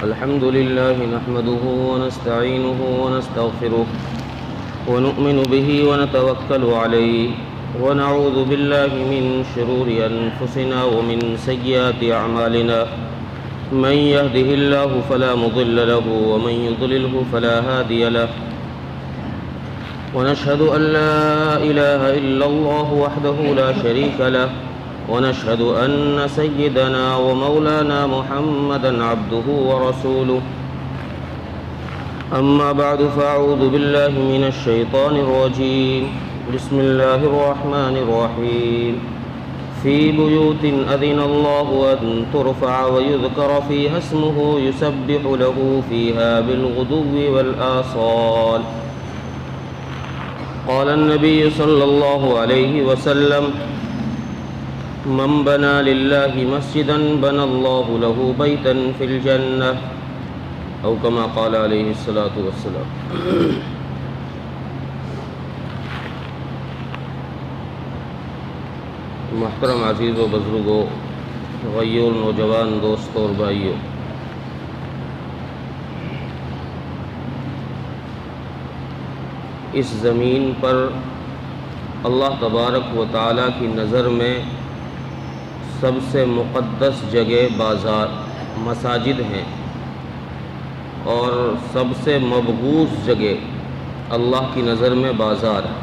الحمد لله نحمده ونستعينه ونستغفره ونؤمن به ونتوكل عليه ونعوذ بالله من شرور أنفسنا ومن سيئات أعمالنا من يهده الله فلا مضل له ومن يضلله فلا هادي له ونشهد أن لا إله إلا الله وحده لا شريك له ونشهد أن سيدنا ومولانا محمدًا عبده ورسوله أما بعد فأعوذ بالله من الشيطان الرجيم بسم الله الرحمن الرحيم في بيوت أذن الله أن ترفع ويذكر فيها اسمه يسبح له فيها بالغدو والآصال قال النبي صلى الله عليه وسلم من بنى لله مسجدا بنى الله له بيتا في الجنة أو كما قال عليه الصلاة والسلام. محترم عزیز و بزرگوں، غیور نوجوان دوستوں اور بھائیوں، اس زمین پر اللہ تبارک و تعالیٰ کی نظر میں سب سے مقدس جگہ بازار مساجد ہیں، اور سب سے مبغوض جگہ اللہ کی نظر میں بازار ہے۔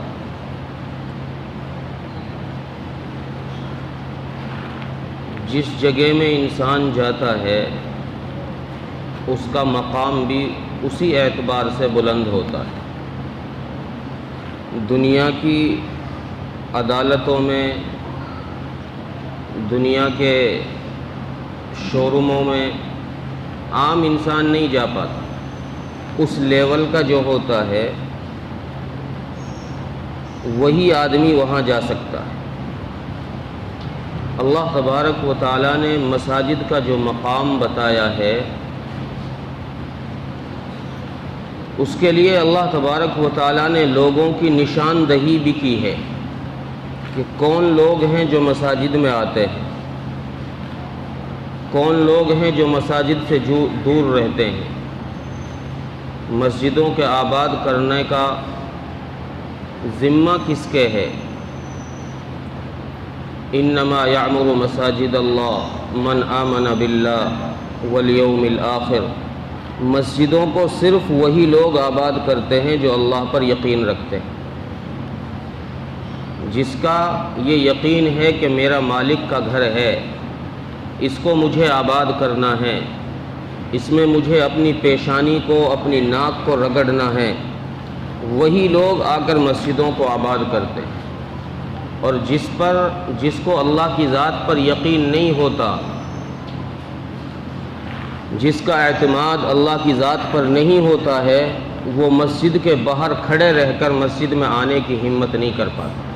جس جگہ میں انسان جاتا ہے اس کا مقام بھی اسی اعتبار سے بلند ہوتا ہے۔ دنیا کی عدالتوں میں، دنیا کے شوروموں میں عام انسان نہیں جا پاتا، اس لیول کا جو ہوتا ہے وہی آدمی وہاں جا سکتا ہے۔ اللہ تبارک و تعالیٰ نے مساجد کا جو مقام بتایا ہے، اس کے لیے اللہ تبارک و تعالیٰ نے لوگوں کی نشاندہی بھی کی ہے کہ کون لوگ ہیں جو مساجد میں آتے ہیں، کون لوگ ہیں جو مساجد سے دور رہتے ہیں۔ مسجدوں کے آباد کرنے کا ذمہ کس کے ہے؟ انما یعمر مساجد اللہ من آمن باللہ والیوم الآخر۔ مسجدوں کو صرف وہی لوگ آباد کرتے ہیں جو اللہ پر یقین رکھتے ہیں، جس کا یہ یقین ہے کہ میرا مالک کا گھر ہے، اس کو مجھے آباد کرنا ہے، اس میں مجھے اپنی پیشانی کو، اپنی ناک کو رگڑنا ہے، وہی لوگ آ کر مسجدوں کو آباد کرتے ہیں۔ اور جس کو اللہ کی ذات پر یقین نہیں ہوتا، جس کا اعتماد اللہ کی ذات پر نہیں ہوتا ہے، وہ مسجد کے باہر کھڑے رہ کر مسجد میں آنے کی ہمت نہیں کر پاتا۔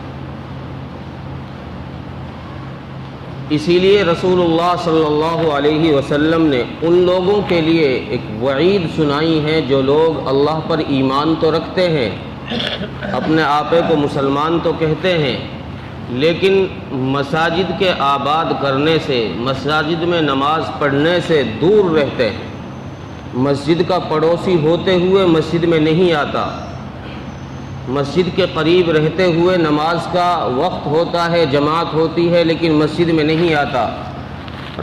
اسی لیے رسول اللہ صلی اللہ علیہ وسلم نے ان لوگوں کے لیے ایک وعید سنائی ہے جو لوگ اللہ پر ایمان تو رکھتے ہیں، اپنے آپے کو مسلمان تو کہتے ہیں، لیکن مساجد کے آباد کرنے سے، مساجد میں نماز پڑھنے سے دور رہتے ہیں۔ مسجد کا پڑوسی ہوتے ہوئے مسجد میں نہیں آتا، مسجد کے قریب رہتے ہوئے نماز کا وقت ہوتا ہے، جماعت ہوتی ہے، لیکن مسجد میں نہیں آتا۔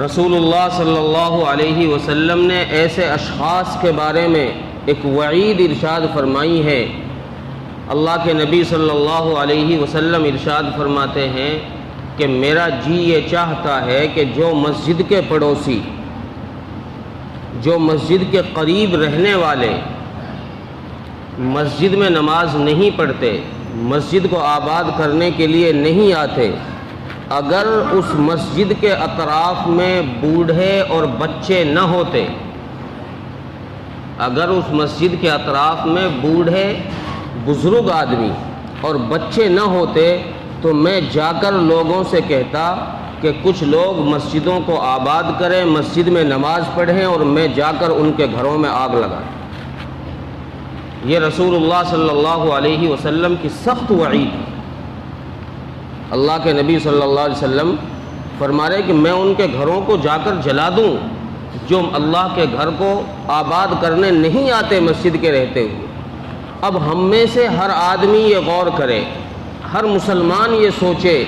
رسول اللہ صلی اللہ علیہ وسلم نے ایسے اشخاص کے بارے میں ایک وعید ارشاد فرمائی ہے۔ اللہ کے نبی صلی اللہ علیہ وسلم ارشاد فرماتے ہیں کہ میرا جی یہ چاہتا ہے کہ جو مسجد کے پڑوسی، جو مسجد کے قریب رہنے والے مسجد میں نماز نہیں پڑھتے، مسجد کو آباد کرنے کے لیے نہیں آتے، اگر اس مسجد کے اطراف میں بوڑھے اور بچے نہ ہوتے، اگر اس مسجد کے اطراف میں بوڑھے بزرگ آدمی اور بچے نہ ہوتے، تو میں جا کر لوگوں سے کہتا کہ کچھ لوگ مسجدوں کو آباد کریں، مسجد میں نماز پڑھیں، اور میں جا کر ان کے گھروں میں آگ لگاؤں۔ یہ رسول اللہ صلی اللہ علیہ وسلم کی سخت وعید ہے۔ اللہ کے نبی صلی اللہ علیہ وسلم فرما رہے کہ میں ان کے گھروں کو جا کر جلا دوں جو اللہ کے گھر کو آباد کرنے نہیں آتے مسجد کے رہتے ہوئے۔ اب ہم میں سے ہر آدمی یہ غور کرے، ہر مسلمان یہ سوچے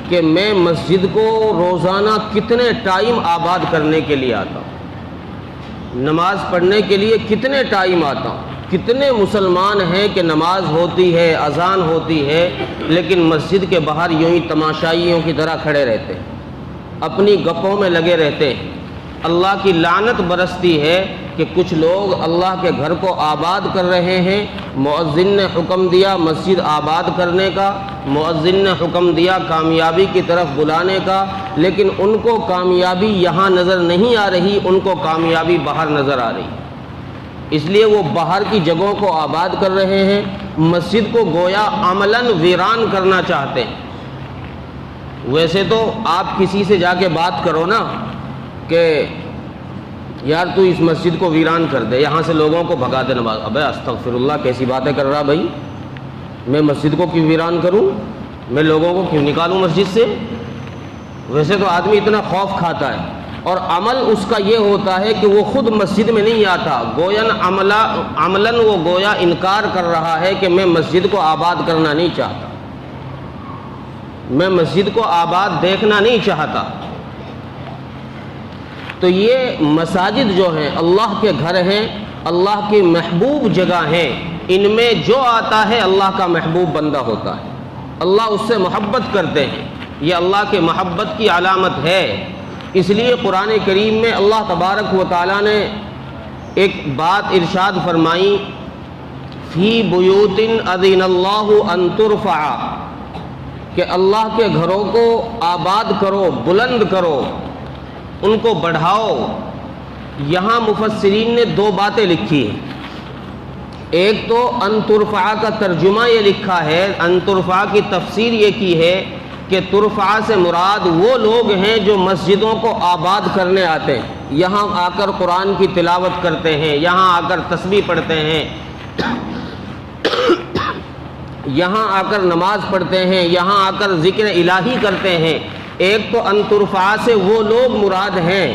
کہ میں مسجد کو روزانہ کتنے ٹائم آباد کرنے کے لیے آتا ہوں، نماز پڑھنے کے لیے کتنے ٹائم آتا ہوں۔ کتنے مسلمان ہیں کہ نماز ہوتی ہے، اذان ہوتی ہے، لیکن مسجد کے باہر یوں ہی تماشائیوں کی طرح کھڑے رہتے ہیں، اپنی گپوں میں لگے رہتے ہیں۔ اللہ کی لعنت برستی ہے کہ کچھ لوگ اللہ کے گھر کو آباد کر رہے ہیں، مؤذن نے حکم دیا مسجد آباد کرنے کا، مؤذن نے حکم دیا کامیابی کی طرف بلانے کا، لیکن ان کو کامیابی یہاں نظر نہیں آ رہی، ان کو کامیابی باہر نظر آ رہی۔ اس لیے وہ باہر کی جگہوں کو آباد کر رہے ہیں، مسجد کو گویا عملاً ویران کرنا چاہتے ہیں۔ ویسے تو آپ کسی سے جا کے بات کرو نا کہ یار تو اس مسجد کو ویران کر دے، یہاں سے لوگوں کو بھگا دے نماز، ابے استغفر اللہ کیسی باتیں کر رہا بھائی، میں مسجد کو کیوں ویران کروں، میں لوگوں کو کیوں نکالوں مسجد سے؟ ویسے تو آدمی اتنا خوف کھاتا ہے، اور عمل اس کا یہ ہوتا ہے کہ وہ خود مسجد میں نہیں آتا، عملاً وہ گویا انکار کر رہا ہے کہ میں مسجد کو آباد کرنا نہیں چاہتا، میں مسجد کو آباد دیکھنا نہیں چاہتا۔ تو یہ مساجد جو ہیں اللہ کے گھر ہیں، اللہ کی محبوب جگہ ہیں، ان میں جو آتا ہے اللہ کا محبوب بندہ ہوتا ہے، اللہ اس سے محبت کرتے ہیں، یہ اللہ کے محبت کی علامت ہے۔ اس لیے قرآن کریم میں اللہ تبارک و تعالیٰ نے ایک بات ارشاد فرمائی، فی بیوت اذن اللہ ان ترفع، کہ اللہ کے گھروں کو آباد کرو، بلند کرو، ان کو بڑھاؤ۔ یہاں مفسرین نے دو باتیں لکھی ہیں، ایک تو ان ترفع کا ترجمہ یہ لکھا ہے، ان ترفع کی تفسیر یہ کی ہے کہ ترفع سے مراد وہ لوگ ہیں جو مسجدوں کو آباد کرنے آتے ہیں، یہاں آ کر قرآن کی تلاوت کرتے ہیں، یہاں آ کر تسبیح پڑھتے ہیں، یہاں آ کر نماز پڑھتے ہیں، یہاں آ کر ذکر الہی کرتے ہیں۔ ایک تو ان ترفع سے وہ لوگ مراد ہیں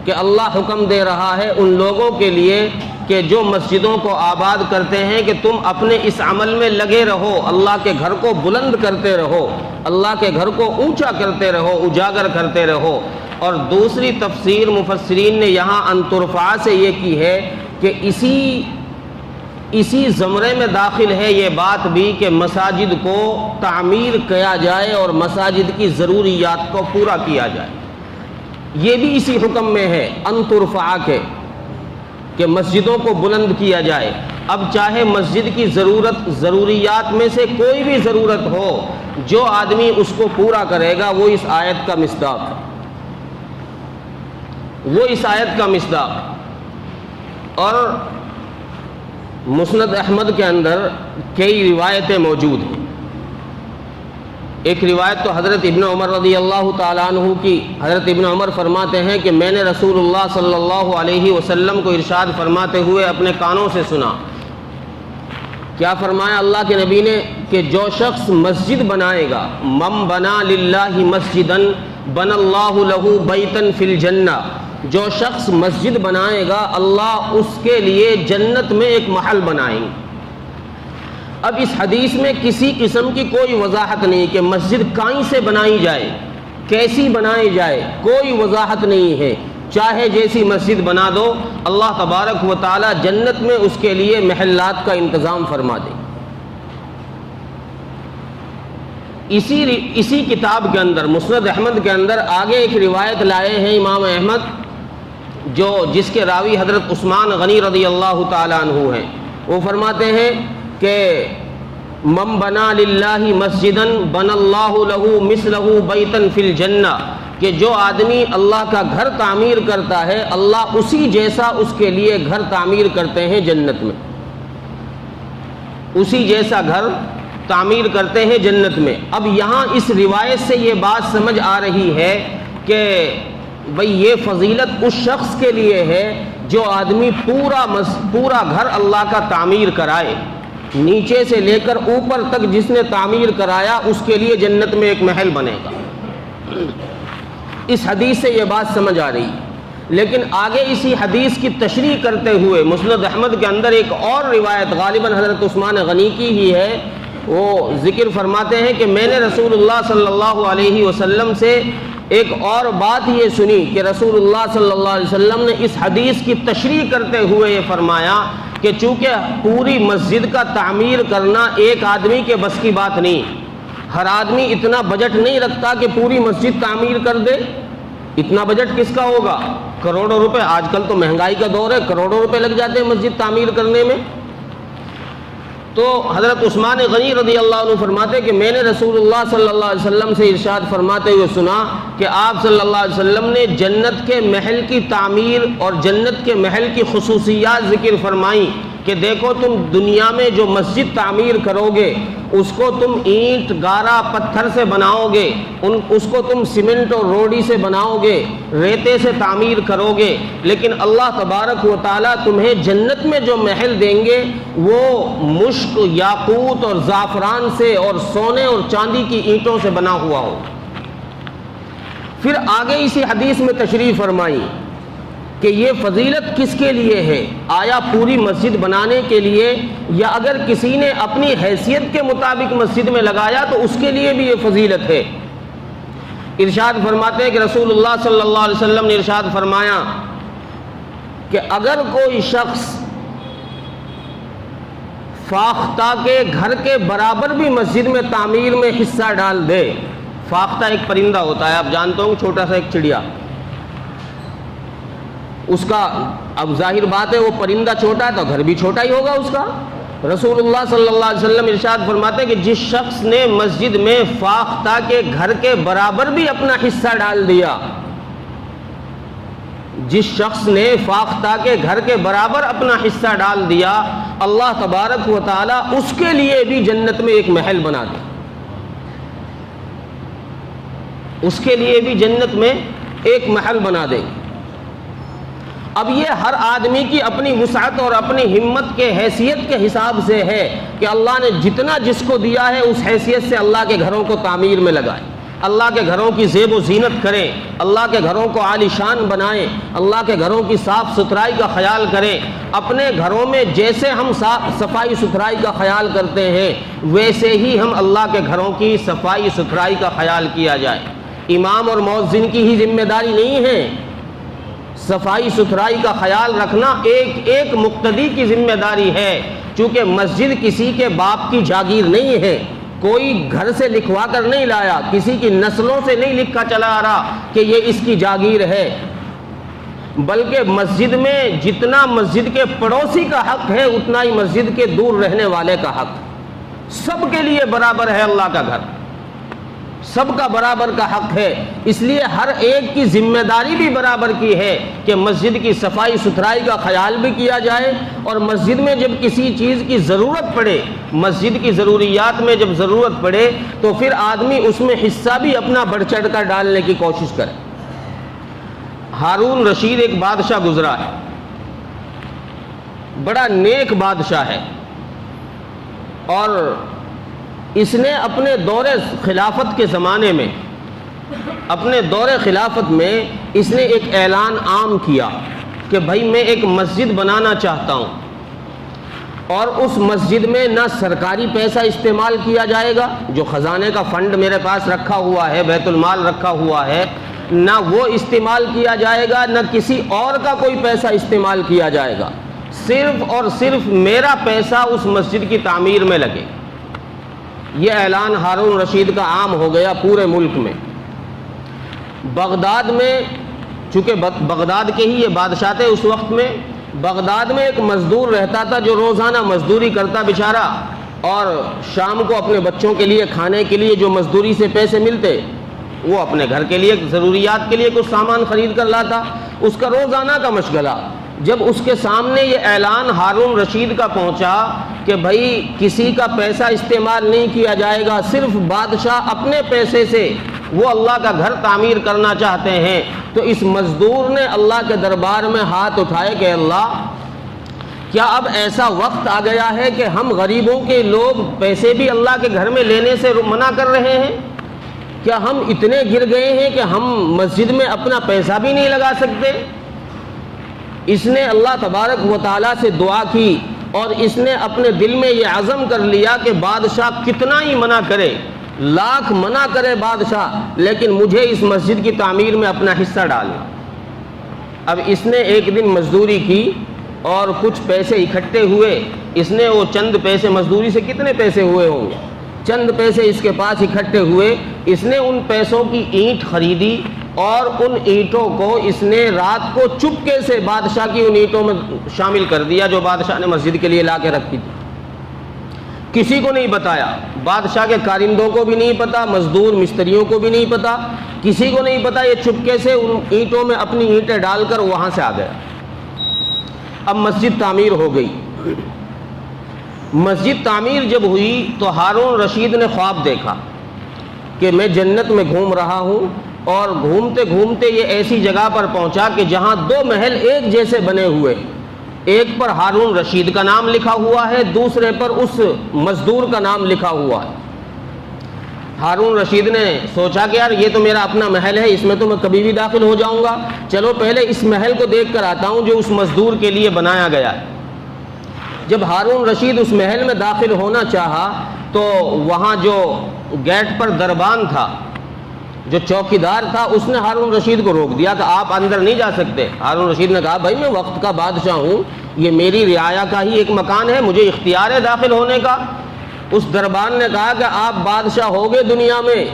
کہ اللہ حکم دے رہا ہے ان لوگوں کے لیے کہ جو مسجدوں کو آباد کرتے ہیں کہ تم اپنے اس عمل میں لگے رہو، اللہ کے گھر کو بلند کرتے رہو، اللہ کے گھر کو اونچا کرتے رہو، اجاگر کرتے رہو۔ اور دوسری تفسیر مفسرین نے یہاں ان ترفع سے یہ کی ہے کہ اسی زمرے میں داخل ہے یہ بات بھی کہ مساجد کو تعمیر کیا جائے اور مساجد کی ضروریات کو پورا کیا جائے، یہ بھی اسی حکم میں ہے ان ترفع کے کہ مسجدوں کو بلند کیا جائے۔ اب چاہے مسجد کی ضروریات میں سے کوئی بھی ضرورت ہو، جو آدمی اس کو پورا کرے گا وہ اس آیت کا مصداق ہے، وہ اس آیت کا مصداق ہے۔ اور مسند احمد کے اندر کئی روایتیں موجود ہیں۔ ایک روایت تو حضرت ابن عمر رضی اللہ تعالیٰ عنہ کی، حضرت ابن عمر فرماتے ہیں کہ میں نے رسول اللہ صلی اللہ علیہ وسلم کو ارشاد فرماتے ہوئے اپنے کانوں سے سنا۔ کیا فرمایا اللہ کے نبی نے کہ جو شخص مسجد بنائے گا، من بنا للہ مسجدا بنى اللہ لہ بیتا فی الجنہ، جو شخص مسجد بنائے گا اللہ اس کے لیے جنت میں ایک محل بنائیں گے۔ اب اس حدیث میں کسی قسم کی کوئی وضاحت نہیں کہ مسجد کہیں سے بنائی جائے، کیسی بنائی جائے، کوئی وضاحت نہیں ہے، چاہے جیسی مسجد بنا دو اللہ تبارک و تعالی جنت میں اس کے لیے محلات کا انتظام فرما دے۔ اسی کتاب کے اندر مسند احمد کے اندر آگے ایک روایت لائے ہیں امام احمد، جس کے راوی حضرت عثمان غنی رضی اللہ تعالیٰ عنہ ہیں۔ وہ فرماتے ہیں کہ من بنا للہ مسجدا بنى اللہ لہ مثلہ بیتا فی الجنہ، کہ جو آدمی اللہ کا گھر تعمیر کرتا ہے اللہ اسی جیسا اس کے لیے گھر تعمیر کرتے ہیں جنت میں، اسی جیسا گھر تعمیر کرتے ہیں جنت میں۔ اب یہاں اس روایت سے یہ بات سمجھ آ رہی ہے کہ بھئی یہ فضیلت اس شخص کے لیے ہے جو آدمی پورا گھر اللہ کا تعمیر کرائے، نیچے سے لے کر اوپر تک جس نے تعمیر کرایا اس کے لیے جنت میں ایک محل بنے گا۔ اس حدیث سے یہ بات سمجھ آ رہی ہے۔ لیکن آگے اسی حدیث کی تشریح کرتے ہوئے مسند احمد کے اندر ایک اور روایت غالباً حضرت عثمان غنی کی ہی ہے، وہ ذکر فرماتے ہیں کہ میں نے رسول اللہ صلی اللہ علیہ وسلم سے ایک اور بات یہ سنی کہ رسول اللہ صلی اللہ علیہ وسلم نے اس حدیث کی تشریح کرتے ہوئے یہ فرمایا کہ چونکہ پوری مسجد کا تعمیر کرنا ایک آدمی کے بس کی بات نہیں، ہر آدمی اتنا بجٹ نہیں رکھتا کہ پوری مسجد تعمیر کر دے۔ اتنا بجٹ کس کا ہوگا؟ کروڑوں روپے، آج کل تو مہنگائی کا دور ہے، کروڑوں روپے لگ جاتے ہیں مسجد تعمیر کرنے میں۔ تو حضرت عثمان غنی رضی اللہ عنہ فرماتے ہیں کہ میں نے رسول اللہ صلی اللہ علیہ وسلم سے ارشاد فرماتے ہوئے سنا کہ آپ صلی اللہ علیہ وسلم نے جنت کے محل کی تعمیر اور جنت کے محل کی خصوصیات ذکر فرمائیں کہ دیکھو تم دنیا میں جو مسجد تعمیر کرو گے اس کو تم اینٹ گارا پتھر سے بناؤ گے، اس کو تم سیمنٹ اور روڑی سے بناؤ گے، ریتے سے تعمیر کرو گے، لیکن اللہ تبارک و تعالیٰ تمہیں جنت میں جو محل دیں گے وہ مشک، یاقوت اور زعفران سے اور سونے اور چاندی کی اینٹوں سے بنا ہوا ہو۔ پھر آگے اسی حدیث میں تشریح فرمائی کہ یہ فضیلت کس کے لیے ہے؟ آیا پوری مسجد بنانے کے لیے، یا اگر کسی نے اپنی حیثیت کے مطابق مسجد میں لگایا تو اس کے لیے بھی یہ فضیلت ہے؟ ارشاد فرماتے ہیں کہ رسول اللہ صلی اللہ علیہ وسلم نے ارشاد فرمایا کہ اگر کوئی شخص فاختہ کے گھر کے برابر بھی مسجد میں تعمیر میں حصہ ڈال دے۔ فاختہ ایک پرندہ ہوتا ہے، آپ جانتے ہوں، چھوٹا سا ایک چڑیا، اس کا اب ظاہر بات ہے وہ پرندہ چھوٹا ہے تو گھر بھی چھوٹا ہی ہوگا اس کا۔ رسول اللہ صلی اللہ علیہ وسلم ارشاد فرماتے ہیں کہ جس شخص نے مسجد میں فاختہ کے گھر کے برابر بھی اپنا حصہ ڈال دیا، جس شخص نے فاختہ کے گھر کے برابر اپنا حصہ ڈال دیا، اللہ تبارک و تعالیٰ اس کے لیے بھی جنت میں ایک محل بنا دے، اس کے لیے بھی جنت میں ایک محل بنا دے۔ اب یہ ہر آدمی کی اپنی وسعت اور اپنی ہمت کے حیثیت کے حساب سے ہے کہ اللہ نے جتنا جس کو دیا ہے اس حیثیت سے اللہ کے گھروں کو تعمیر میں لگائے، اللہ کے گھروں کی زیب و زینت کریں، اللہ کے گھروں کو عالی شان بنائیں، اللہ کے گھروں کی صاف ستھرائی کا خیال کریں۔ اپنے گھروں میں جیسے ہم صفائی ستھرائی کا خیال کرتے ہیں ویسے ہی ہم اللہ کے گھروں کی صفائی ستھرائی کا خیال کیا جائے۔ امام اور مؤذن کی ہی ذمہ داری نہیں ہے، صفائی ستھرائی کا خیال رکھنا ایک ایک مقتدی کی ذمہ داری ہے، چونکہ مسجد کسی کے باپ کی جاگیر نہیں ہے، کوئی گھر سے لکھوا کر نہیں لایا، کسی کی نسلوں سے نہیں لکھا چلا آ رہا کہ یہ اس کی جاگیر ہے، بلکہ مسجد میں جتنا مسجد کے پڑوسی کا حق ہے اتنا ہی مسجد کے دور رہنے والے کا حق، سب کے لیے برابر ہے اللہ کا گھر، سب کا برابر کا حق ہے۔ اس لیے ہر ایک کی ذمہ داری بھی برابر کی ہے کہ مسجد کی صفائی ستھرائی کا خیال بھی کیا جائے، اور مسجد میں جب کسی چیز کی ضرورت پڑے، مسجد کی ضروریات میں جب ضرورت پڑے تو پھر آدمی اس میں حصہ بھی اپنا بڑھ چڑھ کر ڈالنے کی کوشش کرے۔ ہارون رشید ایک بادشاہ گزرا ہے، بڑا نیک بادشاہ ہے، اور اس نے اپنے دور خلافت کے زمانے میں، اپنے دور خلافت میں اس نے ایک اعلان عام کیا کہ بھائی میں ایک مسجد بنانا چاہتا ہوں، اور اس مسجد میں نہ سرکاری پیسہ استعمال کیا جائے گا، جو خزانے کا فنڈ میرے پاس رکھا ہوا ہے، بیت المال رکھا ہوا ہے، نہ وہ استعمال کیا جائے گا، نہ کسی اور کا کوئی پیسہ استعمال کیا جائے گا، صرف اور صرف میرا پیسہ اس مسجد کی تعمیر میں لگے۔ یہ اعلان ہارون رشید کا عام ہو گیا پورے ملک میں۔ بغداد میں، چونکہ بغداد کے ہی یہ بادشاہ تھے اس وقت میں، بغداد میں ایک مزدور رہتا تھا جو روزانہ مزدوری کرتا بیچارہ، اور شام کو اپنے بچوں کے لیے کھانے کے لیے جو مزدوری سے پیسے ملتے وہ اپنے گھر کے لیے ضروریات کے لیے کچھ سامان خرید کر لاتا، اس کا روزانہ کا مشغلہ۔ جب اس کے سامنے یہ اعلان ہارون رشید کا پہنچا کہ بھائی کسی کا پیسہ استعمال نہیں کیا جائے گا، صرف بادشاہ اپنے پیسے سے وہ اللہ کا گھر تعمیر کرنا چاہتے ہیں، تو اس مزدور نے اللہ کے دربار میں ہاتھ اٹھائے کہ اللہ، کیا اب ایسا وقت آ گیا ہے کہ ہم غریبوں کے لوگ پیسے بھی اللہ کے گھر میں لینے سے منع کر رہے ہیں؟ کیا ہم اتنے گر گئے ہیں کہ ہم مسجد میں اپنا پیسہ بھی نہیں لگا سکتے؟ اس نے اللہ تبارک و تعالیٰ سے دعا کی اور اس نے اپنے دل میں یہ عزم کر لیا کہ بادشاہ کتنا ہی منع کرے، لاکھ منع کرے بادشاہ، لیکن مجھے اس مسجد کی تعمیر میں اپنا حصہ ڈالنا۔ اب اس نے ایک دن مزدوری کی اور کچھ پیسے اکٹھے ہوئے، اس نے وہ چند پیسے، مزدوری سے کتنے پیسے ہوئے ہوں گے، چند پیسے اس کے پاس اکٹھے ہوئے، اس نے ان پیسوں کی اینٹ خریدی اور ان اینٹوں کو اس نے رات کو چپکے سے بادشاہ کی ان اینٹوں میں شامل کر دیا جو بادشاہ نے مسجد کے لیے لا کے رکھی تھی۔ کسی کو نہیں بتایا، بادشاہ کے کارندوں کو بھی نہیں پتا، مزدور مستریوں کو بھی نہیں پتا، کسی کو نہیں پتا، یہ چپکے سے ان اینٹوں میں اپنی اینٹیں ڈال کر وہاں سے آ گیا۔ اب مسجد تعمیر ہو گئی۔ مسجد تعمیر جب ہوئی تو ہارون رشید نے خواب دیکھا کہ میں جنت میں گھوم رہا ہوں، اور گھومتے گھومتے یہ ایسی جگہ پر پہنچا کہ جہاں دو محل ایک جیسے بنے ہوئے، ایک پر ہارون رشید کا نام لکھا ہوا ہے، دوسرے پر اس مزدور کا نام لکھا ہوا ہے۔ ہارون رشید نے سوچا کہ یار یہ تو میرا اپنا محل ہے، اس میں تو میں کبھی بھی داخل ہو جاؤں گا، چلو پہلے اس محل کو دیکھ کر آتا ہوں جو اس مزدور کے لیے بنایا گیا ہے۔ جب ہارون رشید اس محل میں داخل ہونا چاہا تو وہاں جو گیٹ پر دربان تھا، جو چوکیدار تھا، اس نے ہارون رشید کو روک دیا کہ آپ اندر نہیں جا سکتے۔ ہارون رشید نے کہا بھائی میں وقت کا بادشاہ ہوں، یہ میری رعایا کا ہی ایک مکان ہے، مجھے اختیار ہے داخل ہونے کا۔ اس دربان نے کہا کہ آپ بادشاہ ہوگے دنیا میں،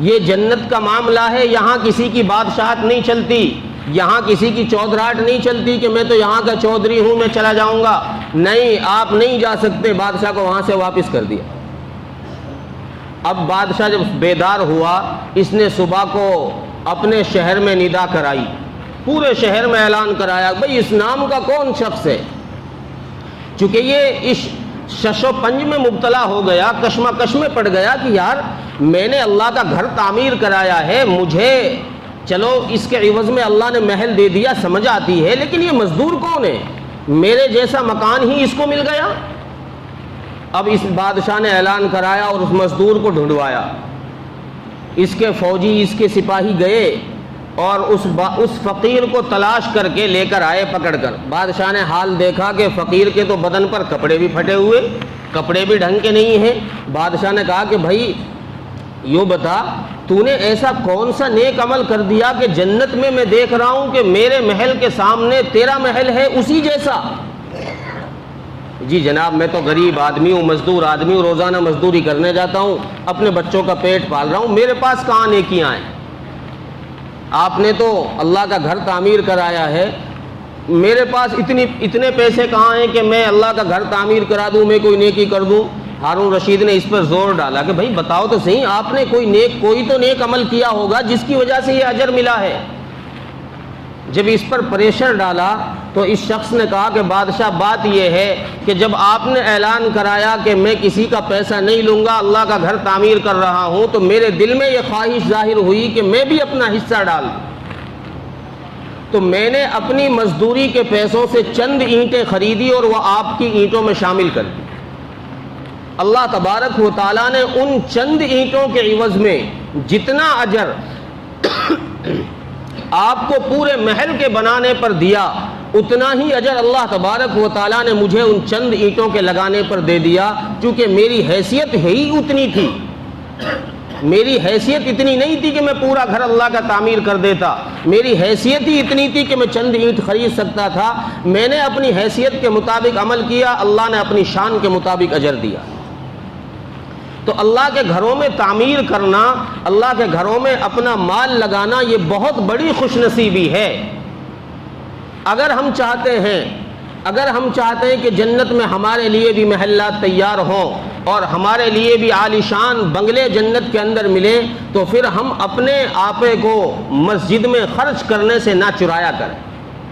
یہ جنت کا معاملہ ہے، یہاں کسی کی بادشاہت نہیں چلتی، یہاں کسی کی چودراہٹ نہیں چلتی کہ میں تو یہاں کا چودھری ہوں میں چلا جاؤں گا، نہیں آپ نہیں جا سکتے۔ بادشاہ کو وہاں سے واپس کر دیا۔ اب بادشاہ جب بیدار ہوا، اس نے صبح کو اپنے شہر میں ندا کرائی، پورے شہر میں اعلان کرایا بھئی اس نام کا کون شخص ہے۔ چونکہ یہ اس شش و پنج میں مبتلا ہو گیا، کشمکش میں پڑ گیا کہ یار میں نے اللہ کا گھر تعمیر کرایا ہے، مجھے چلو اس کے عوض میں اللہ نے محل دے دیا سمجھ آتی ہے، لیکن یہ مزدور کون ہے، میرے جیسا مکان ہی اس کو مل گیا۔ اب اس بادشاہ نے اعلان کرایا اور اس مزدور کو ڈھونڈوایا، اس کے فوجی اس کے سپاہی گئے اور اس فقیر کو تلاش کر کے لے کر آئے پکڑ کر۔ بادشاہ نے حال دیکھا کہ فقیر کے تو بدن پر کپڑے بھی پھٹے ہوئے، کپڑے بھی ڈھنگ کے نہیں ہیں۔ بادشاہ نے کہا کہ بھائی یوں بتا تو نے ایسا کون سا نیک عمل کر دیا کہ جنت میں دیکھ رہا ہوں کہ میرے محل کے سامنے تیرا محل ہے اسی جیسا۔ جی جناب میں تو غریب آدمی ہوں، مزدور آدمی ہوں، روزانہ مزدوری کرنے جاتا ہوں، اپنے بچوں کا پیٹ پال رہا ہوں، میرے پاس کہاں نیکیاں ہیں؟ آپ نے تو اللہ کا گھر تعمیر کرایا ہے، میرے پاس اتنے پیسے کہاں ہیں کہ میں اللہ کا گھر تعمیر کرا دوں، میں کوئی نیکی کر دوں؟ ہارون رشید نے اس پر زور ڈالا کہ بھائی بتاؤ تو صحیح، آپ نے کوئی تو نیک عمل کیا ہوگا جس کی وجہ سے یہ اجر ملا ہے۔ جب اس پر پریشر ڈالا تو اس شخص نے کہا کہ بادشاہ بات یہ ہے کہ جب آپ نے اعلان کرایا کہ میں کسی کا پیسہ نہیں لوں گا، اللہ کا گھر تعمیر کر رہا ہوں، تو میرے دل میں یہ خواہش ظاہر ہوئی کہ میں بھی اپنا حصہ ڈال دوں، تو میں نے اپنی مزدوری کے پیسوں سے چند اینٹیں خریدی اور وہ آپ کی اینٹوں میں شامل کر دی۔ اللہ تبارک و تعالیٰ نے ان چند اینٹوں کے عوض میں جتنا اجر آپ کو پورے محل کے بنانے پر دیا، اتنا ہی اجر اللہ تبارک و تعالیٰ نے مجھے ان چند اینٹوں کے لگانے پر دے دیا، چونکہ میری حیثیت ہی اتنی تھی، میری حیثیت اتنی نہیں تھی کہ میں پورا گھر اللہ کا تعمیر کر دیتا، میری حیثیت ہی اتنی تھی کہ میں چند اینٹ خرید سکتا تھا۔ میں نے اپنی حیثیت کے مطابق عمل کیا، اللہ نے اپنی شان کے مطابق اجر دیا۔ تو اللہ کے گھروں میں تعمیر کرنا، اللہ کے گھروں میں اپنا مال لگانا، یہ بہت بڑی خوش نصیبی ہے۔ اگر ہم چاہتے ہیں کہ جنت میں ہمارے لیے بھی محلات تیار ہوں اور ہمارے لیے بھی عالیشان بنگلے جنت کے اندر ملے، تو پھر ہم اپنے آپے کو مسجد میں خرچ کرنے سے نہ چرایا کریں،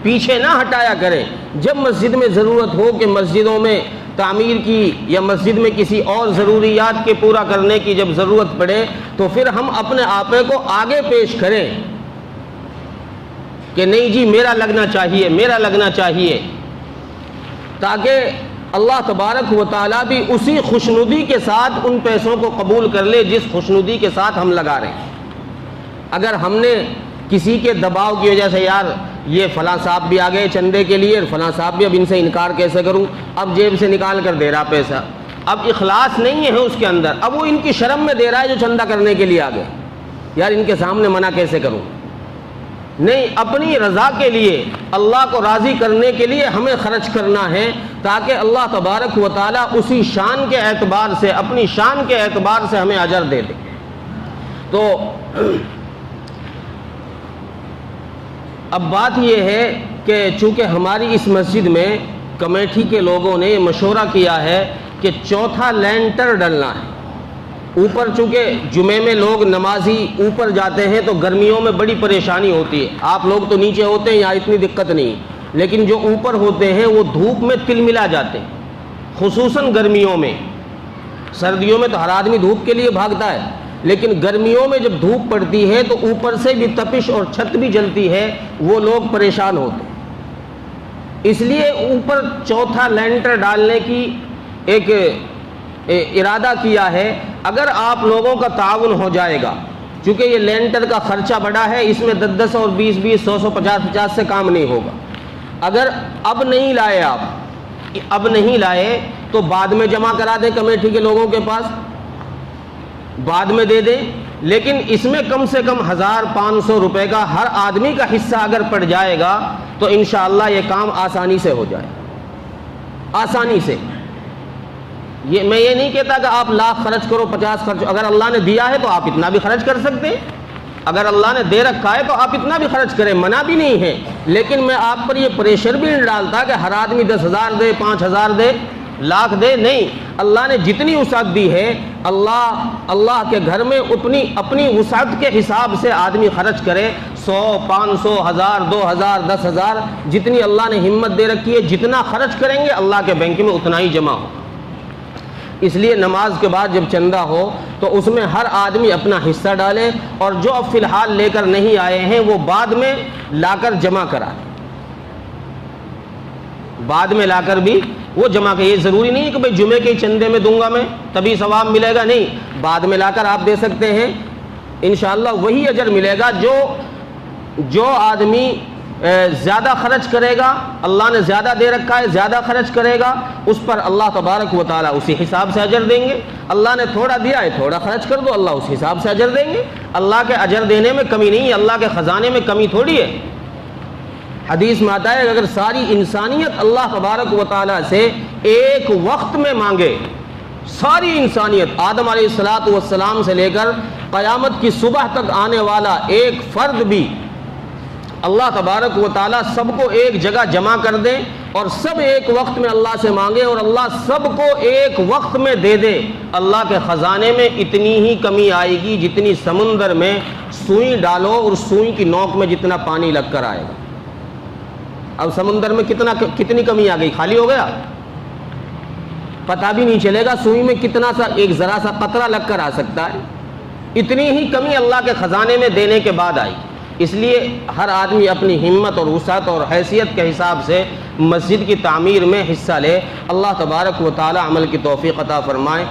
پیچھے نہ ہٹایا کریں۔ جب مسجد میں ضرورت ہو کہ مسجدوں میں تعمیر کی یا مسجد میں کسی اور ضروریات کے پورا کرنے کی جب ضرورت پڑے، تو پھر ہم اپنے آپے کو آگے پیش کریں کہ نہیں جی میرا لگنا چاہیے، تاکہ اللہ تبارک و تعالیٰ بھی اسی خوشنودی کے ساتھ ان پیسوں کو قبول کر لے جس خوشنودی کے ساتھ ہم لگا رہے ہیں۔ اگر ہم نے کسی کے دباؤ کی وجہ سے یار یہ فلاں صاحب بھی آ گئے چندے کے لیے، فلاں صاحب بھی، اب ان سے انکار کیسے کروں، اب جیب سے نکال کر دے رہا پیسہ، اب اخلاص نہیں ہے اس کے اندر، اب وہ ان کی شرم میں دے رہا ہے جو چندہ کرنے کے لیے آ گئے، یار ان کے سامنے منع کیسے کروں۔ نہیں، اپنی رضا کے لیے، اللہ کو راضی کرنے کے لیے ہمیں خرچ کرنا ہے، تاکہ اللہ تبارک و تعالیٰ اسی شان کے اعتبار سے، اپنی شان کے اعتبار سے ہمیں اجر دے دے۔ تو اب بات یہ ہے کہ چونکہ ہماری اس مسجد میں کمیٹی کے لوگوں نے مشورہ کیا ہے کہ چوتھا لینٹر ڈلنا ہے اوپر، چونکہ جمعے میں لوگ نمازی اوپر جاتے ہیں تو گرمیوں میں بڑی پریشانی ہوتی ہے، آپ لوگ تو نیچے ہوتے ہیں یہاں اتنی دقت نہیں، لیکن جو اوپر ہوتے ہیں وہ دھوپ میں تل ملا جاتے ہیں، خصوصاً گرمیوں میں۔ سردیوں میں تو ہر آدمی دھوپ کے لیے بھاگتا ہے، لیکن گرمیوں میں جب دھوپ پڑتی ہے تو اوپر سے بھی تپش اور چھت بھی جلتی ہے، وہ لوگ پریشان ہوتے ہیں۔ اس لیے اوپر چوتھا لینٹر ڈالنے کی ایک ارادہ کیا ہے۔ اگر آپ لوگوں کا تعاون ہو جائے گا، چونکہ یہ لینٹر کا خرچہ بڑا ہے، اس میں 10 اور 20 100 50 سے کام نہیں ہوگا۔ اگر اب نہیں لائے، آپ اب نہیں لائے تو بعد میں جمع کرا دیں کمیٹی کے لوگوں کے پاس، بعد میں دے دیں، لیکن اس میں کم سے کم 1500 روپے کا ہر آدمی کا حصہ اگر پڑ جائے گا تو انشاءاللہ یہ کام آسانی سے ہو جائے، آسانی سے۔ میں یہ نہیں کہتا کہ آپ لاکھ خرچ کرو، 50 خرچ، اگر اللہ نے دیا ہے تو آپ اتنا بھی خرچ کر سکتے ہیں، اگر اللہ نے دے رکھا ہے تو آپ اتنا بھی خرچ کریں، منع بھی نہیں ہے، لیکن میں آپ پر یہ پریشر بھی نہیں ڈالتا کہ ہر آدمی 10,000 دے، 5,000 دے، لاکھ دے، نہیں۔ اللہ نے جتنی وسعت دی ہے، اللہ کے گھر میں اپنی وسعت کے حساب سے آدمی خرچ کرے، 100 500 1000 2000 10,000، جتنی اللہ نے ہمت دے رکھی ہے، جتنا خرچ کریں گے اللہ کے بینک میں اتنا ہی جمع ہو۔ اس لیے نماز کے بعد جب چندہ ہو تو اس میں ہر آدمی اپنا حصہ ڈالے، اور جو اب فی الحال لے کر نہیں آئے ہیں وہ بعد میں لا کر جمع کرائے، بعد میں لا کر بھی وہ جمع کرے۔ یہ ضروری نہیں ہے کہ بھئی جمعے کے چندے میں دوں گا میں تبھی ثواب ملے گا، نہیں، بعد میں لا کر آپ دے سکتے ہیں، انشاءاللہ وہی اجر ملے گا۔ جو آدمی زیادہ خرچ کرے گا، اللہ نے زیادہ دے رکھا ہے، زیادہ خرچ کرے گا، اس پر اللہ تبارک و تعالیٰ اسی حساب سے اجر دیں گے۔ اللہ نے تھوڑا دیا ہے، تھوڑا خرچ کر دو، اللہ اس حساب سے اجر دیں گے۔ اللہ کے اجر دینے میں کمی نہیں ہے، اللہ کے خزانے میں کمی تھوڑی ہے۔ حدیث میں آتا ہے کہ اگر ساری انسانیت اللہ تبارک و تعالیٰ سے ایک وقت میں مانگے، ساری انسانیت، آدم علیہ السلام سے لے کر قیامت کی صبح تک آنے والا ایک فرد بھی، اللہ تبارک و تعالیٰ سب کو ایک جگہ جمع کر دیں اور سب ایک وقت میں اللہ سے مانگے اور اللہ سب کو ایک وقت میں دے دے، اللہ کے خزانے میں اتنی ہی کمی آئے گی جتنی سمندر میں سوئی ڈالو اور سوئی کی نوک میں جتنا پانی لگ کر آئے گا۔ اب سمندر میں کتنی کمی آ گئی، خالی ہو گیا، پتہ بھی نہیں چلے گا سوئی میں کتنا سا ایک ذرا سا قطرہ لگ کر آ سکتا ہے، اتنی ہی کمی اللہ کے خزانے میں دینے کے بعد آئی۔ اس لیے ہر آدمی اپنی ہمت اور وسعت اور حیثیت کے حساب سے مسجد کی تعمیر میں حصہ لے۔ اللہ تبارک و تعالی عمل کی توفیق عطا فرمائے۔